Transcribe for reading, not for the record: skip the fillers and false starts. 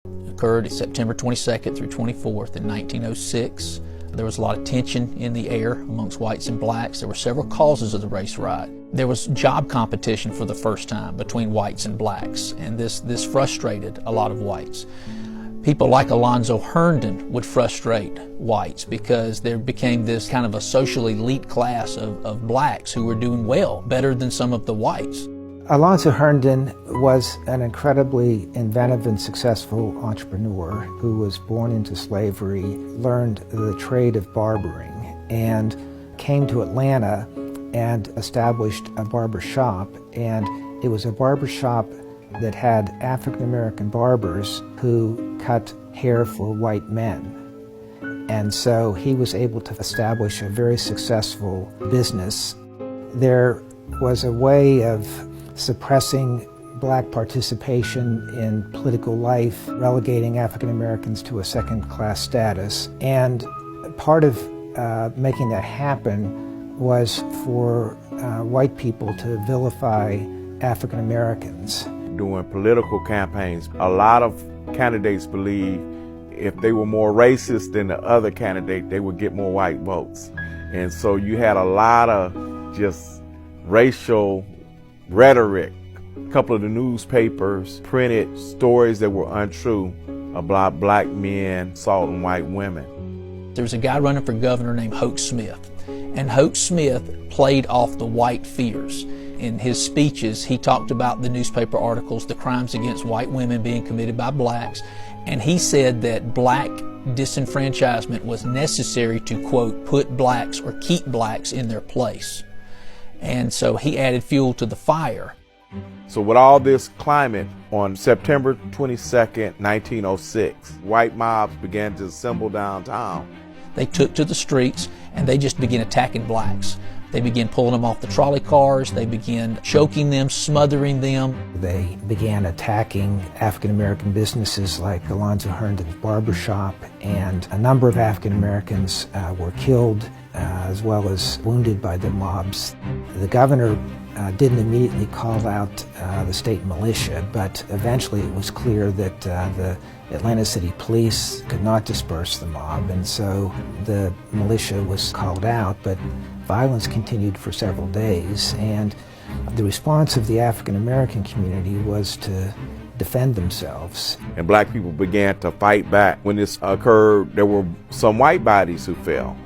It occurred September 22nd through 24th in 1906. There was a lot of tension in the air amongst whites and blacks. There were several causes of the race riot. There was job competition for the first time between whites and blacks, and this frustrated a lot of whites. People like Alonzo Herndon would frustrate whites because there became this kind of a social elite class of blacks who were doing well, better than some of the whites. Alonzo Herndon was an incredibly inventive and successful entrepreneur who was born into slavery, learned the trade of barbering, and came to Atlanta and established a barber shop. And it was a barber shop that had African American barbers who cut hair for white men. And so he was able to establish a very successful business. There was a way of suppressing black participation in political life, relegating African Americans to a second-class status. And part of making that happen was for white people to vilify African Americans. During political campaigns, a lot of candidates believed if they were more racist than the other candidate, they would get more white votes. And so you had a lot of just racial rhetoric. A couple of the newspapers printed stories that were untrue about black men assaulting white women. There was a guy running for governor named Hoke Smith, and Hoke Smith played off the white fears. In his speeches, he talked about the newspaper articles, the crimes against white women being committed by blacks, and he said that black disenfranchisement was necessary to, quote, put blacks or keep blacks in their place. And so he added fuel to the fire. So with all this climate, on September 22nd, 1906, white mobs began to assemble downtown. They took to the streets and they just began attacking blacks. They began pulling them off the trolley cars. They began choking them, smothering them. They began attacking African American businesses like Alonzo Herndon's barbershop, and a number of African Americans were killed as well as wounded by the mobs. The governor didn't immediately call out the state militia, but eventually it was clear that the Atlanta City Police could not disperse the mob, and so the militia was called out, but violence continued for several days, and the response of the African American community was to defend themselves. And black people began to fight back. When this occurred, there were some white bodies who fell.